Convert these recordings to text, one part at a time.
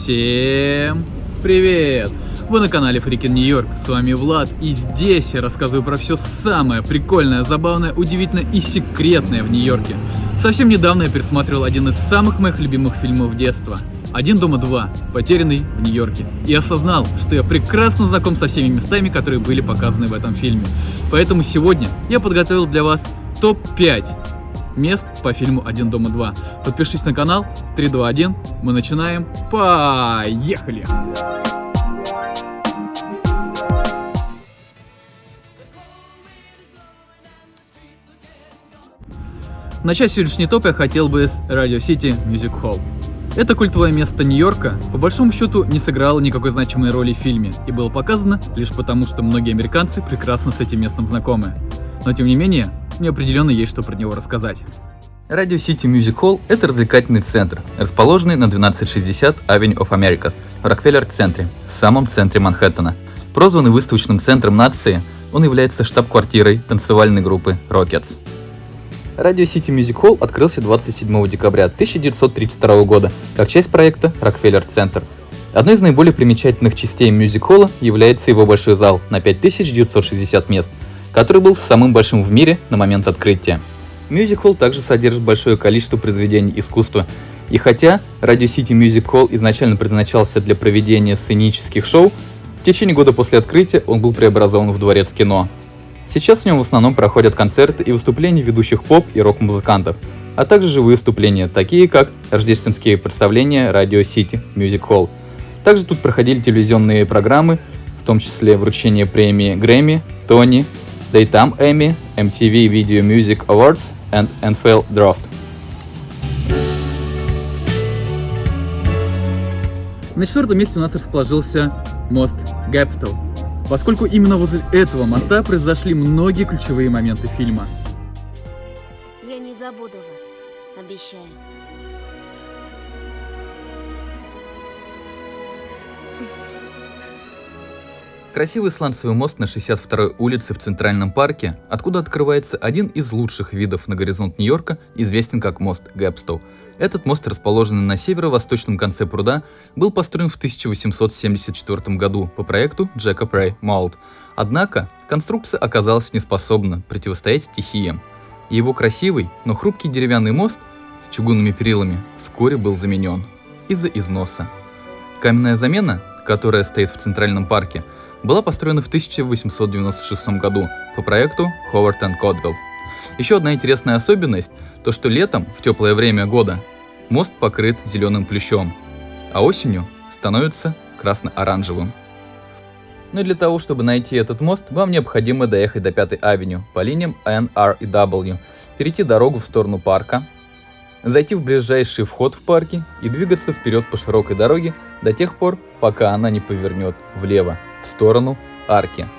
Всем привет! Вы на канале Freaking New York, с вами Влад, и здесь я рассказываю про все самое прикольное, забавное, удивительное и секретное в Нью-Йорке. Совсем недавно я пересматривал один из самых моих любимых фильмов детства «Один дома 2. Потерянный в Нью-Йорке», и осознал, что я прекрасно знаком со всеми местами, которые были показаны в этом фильме. Поэтому сегодня я подготовил для вас топ-5 мест по фильму «Один дома 2». Подпишись на канал. 3, 2, 1. Мы начинаем. Поехали! Начать сегодняшний топ я хотел бы с Radio City Music Hall. Это культовое место Нью-Йорка, по большому счету, не сыграло никакой значимой роли в фильме и было показано лишь потому, что многие американцы прекрасно с этим местом знакомы. Но тем не менее, мне определенно есть что про него рассказать. Radio City Music Hall – это развлекательный центр, расположенный на 1260 Avenue of Americas в Рокфеллер-центре, в самом центре Манхэттена. Прозванный выставочным центром нации, он является штаб-квартирой танцевальной группы Rockets. Radio City Music Hall открылся 27 декабря 1932 года как часть проекта Рокфеллер-центр. Одной из наиболее примечательных частей мюзик-холла является его большой зал на 5960 мест, который был самым большим в мире на момент открытия. Мюзик-холл также содержит большое количество произведений искусства, и хотя Radio City Music Hall изначально предназначался для проведения сценических шоу, в течение года после открытия он был преобразован в дворец кино. Сейчас в нем в основном проходят концерты и выступления ведущих поп- и рок-музыкантов, а также живые выступления, такие как рождественские представления Radio City Music Hall. Также тут проходили телевизионные программы, в том числе вручение премии Грэмми, Тони, Daytime Emmy, MTV Video Music Awards and NFL Draft. На четвертом месте у нас расположился мост Гэпстоу, поскольку именно возле этого моста произошли многие ключевые моменты фильма. Я не забуду вас, обещаю. Красивый сланцевый мост на 62-й улице в Центральном парке, откуда открывается один из лучших видов на горизонт Нью-Йорка, известен как мост Гэпстоу. Этот мост, расположенный на северо-восточном конце пруда, был построен в 1874 году по проекту Джека Прей Маулт. Однако конструкция оказалась неспособна противостоять стихиям, и его красивый, но хрупкий деревянный мост с чугунными перилами вскоре был заменен из-за износа. Каменная замена, которая стоит в Центральном парке, была построена в 1896 году по проекту Ховард энд Котвилл. Еще одна интересная особенность – то, что летом, в теплое время года, мост покрыт зеленым плющом, а осенью становится красно-оранжевым. Ну и для того, чтобы найти этот мост, вам необходимо доехать до 5-й авеню по линиям N, R и W, перейти дорогу в сторону парка, зайти в ближайший вход в парке и двигаться вперед по широкой дороге до тех пор, пока она не повернет влево, в сторону арки.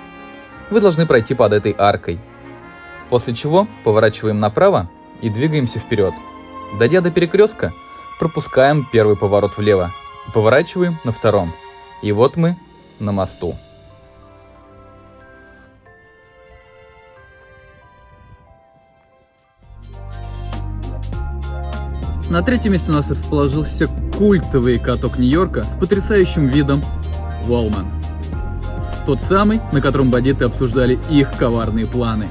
Вы должны пройти под этой аркой, после чего поворачиваем направо и двигаемся вперед. Дойдя до перекрестка, пропускаем первый поворот влево и поворачиваем на втором. И вот мы на мосту. На третьем месте у нас расположился культовый каток Нью-Йорка с потрясающим видом Wallman. Тот самый, на котором бандиты обсуждали их коварные планы.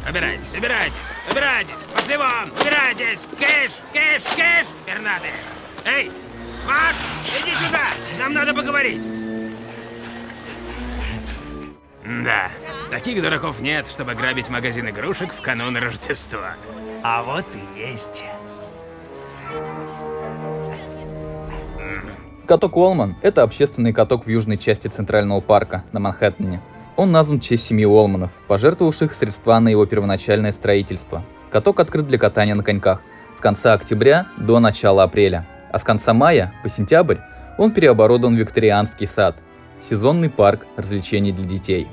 Убирайтесь, убирайтесь, убирайтесь! Пошли вон, убирайтесь! Кэш, кэш, кэш, пернатые! Эй, Мак, иди сюда, нам надо поговорить! Да, таких дураков нет, чтобы грабить магазин игрушек в канун Рождества. А вот и есть. Каток Уолман – это общественный каток в южной части Центрального парка на Манхэттене. Он назван в честь семьи Уолманов, пожертвовавших средства на его первоначальное строительство. Каток открыт для катания на коньках с конца октября до начала апреля, а с конца мая по сентябрь он переоборудован в викторианский сад – сезонный парк развлечений для детей.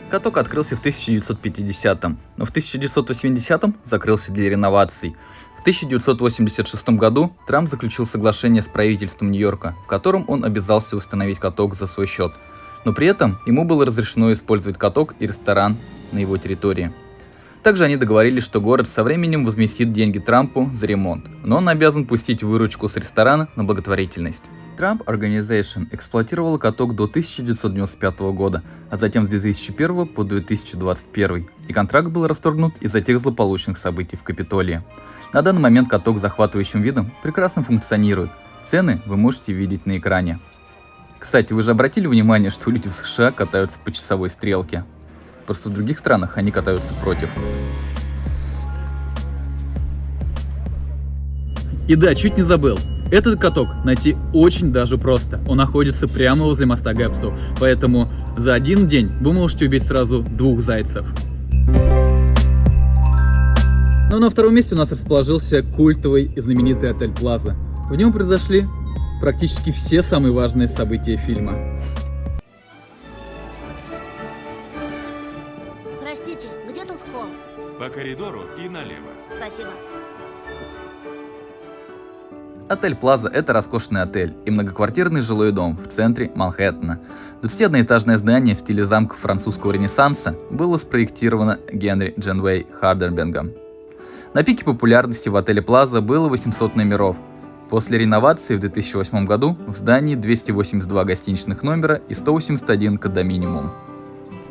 Каток открылся в 1950-м, но в 1980-м закрылся для реноваций. В 1986 году Трамп заключил соглашение с правительством Нью-Йорка, в котором он обязался установить каток за свой счет, но при этом ему было разрешено использовать каток и ресторан на его территории. Также они договорились, что город со временем возместит деньги Трампу за ремонт, но он обязан пустить выручку с ресторана на благотворительность. Trump Organization эксплуатировала каток до 1995 года, а затем с 2001 по 2021, и контракт был расторгнут из-за тех злополучных событий в Капитолии. На данный момент каток с захватывающим видом прекрасно функционирует, цены вы можете видеть на экране. Кстати, вы же обратили внимание, что люди в США катаются по часовой стрелке? Просто в других странах они катаются против. И да, чуть не забыл. Этот каток найти очень даже просто. Он находится прямо возле моста Гэпстоу, поэтому за один день вы можете убить сразу 2 зайцев. Но на втором месте у нас расположился культовый и знаменитый отель Плаза. В нем произошли практически все самые важные события фильма. Простите, где тут холл? По коридору и налево. Спасибо. Отель Плаза – это роскошный отель и многоквартирный жилой дом в центре Манхэттена. 21-этажное здание в стиле замка французского ренессанса было спроектировано Генри Дженвей Хардербергом. На пике популярности в отеле Плаза было 800 номеров. После реновации в 2008 году в здании 282 гостиничных номера и 181 кондоминиум.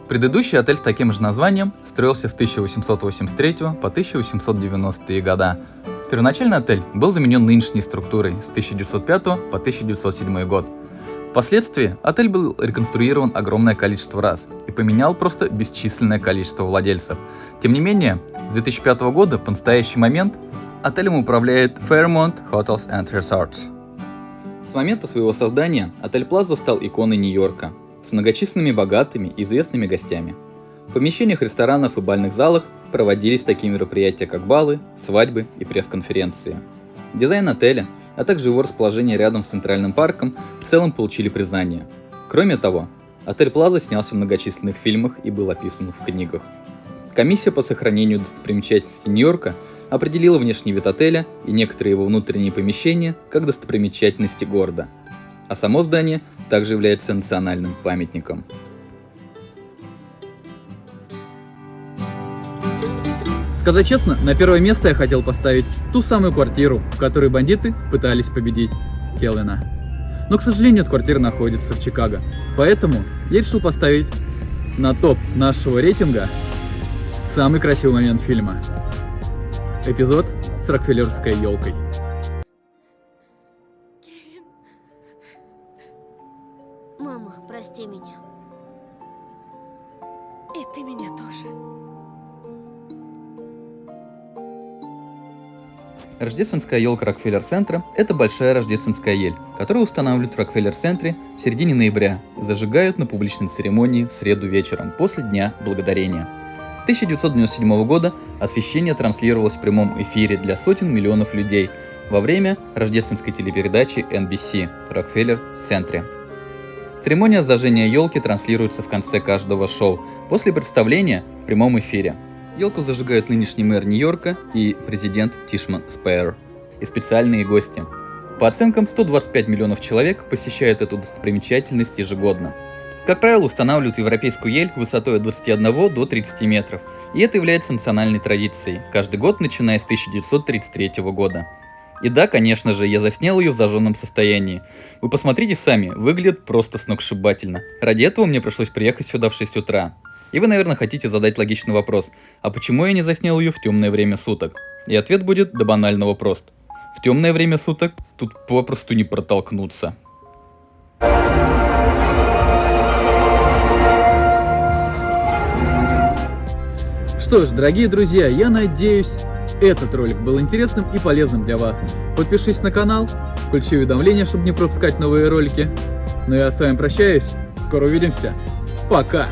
Предыдущий отель с таким же названием строился с 1883 по 1890-е года. Первоначально отель был заменен нынешней структурой с 1905 по 1907 год. Впоследствии отель был реконструирован огромное количество раз и поменял просто бесчисленное количество владельцев. Тем не менее, с 2005 года по настоящий момент отелем управляет Fairmont Hotels and Resorts. С момента своего создания отель Плаза стал иконой Нью-Йорка, с многочисленными богатыми и известными гостями. В помещениях ресторанов и бальных залах проводились такие мероприятия, как балы, свадьбы и пресс-конференции. Дизайн отеля, а также его расположение рядом с Центральным парком в целом получили признание. Кроме того, отель Плаза снялся в многочисленных фильмах и был описан в книгах. Комиссия по сохранению достопримечательностей Нью-Йорка определила внешний вид отеля и некоторые его внутренние помещения как достопримечательности города, а само здание также является национальным памятником. Сказать честно, на первое место я хотел поставить ту самую квартиру, в которой бандиты пытались победить Келвина. Но, к сожалению, эта квартира находится в Чикаго, поэтому я решил поставить на топ нашего рейтинга самый красивый момент фильма. Эпизод с Рокфеллеровской елкой. Мама, прости меня. И ты меня тоже. Рождественская елка Рокфеллер-центра – это большая рождественская ель, которую устанавливают в Рокфеллер-центре в середине ноября и зажигают на публичной церемонии в среду вечером после Дня Благодарения. С 1997 года освещение транслировалось в прямом эфире для сотен миллионов людей во время рождественской телепередачи NBC в Рокфеллер-центре. Церемония зажжения елки транслируется в конце каждого шоу после представления в прямом эфире. Елку зажигают нынешний мэр Нью-Йорка и президент Тишман Спейер и специальные гости. По оценкам, 125 миллионов человек посещают эту достопримечательность ежегодно. Как правило, устанавливают европейскую ель высотой от 21 до 30 метров, и это является национальной традицией, каждый год начиная с 1933 года. И да, конечно же, я заснял ее в зажженном состоянии. Вы посмотрите сами, выглядит просто сногсшибательно. Ради этого мне пришлось приехать сюда в 6 утра. И вы, наверное, хотите задать логичный вопрос, а почему я не заснял ее в темное время суток? И ответ будет до банального прост. В темное время суток тут попросту не протолкнуться. Что ж, дорогие друзья, я надеюсь, этот ролик был интересным и полезным для вас. Подпишись на канал, включи уведомления, чтобы не пропускать новые ролики. Ну я с вами прощаюсь, скоро увидимся, пока!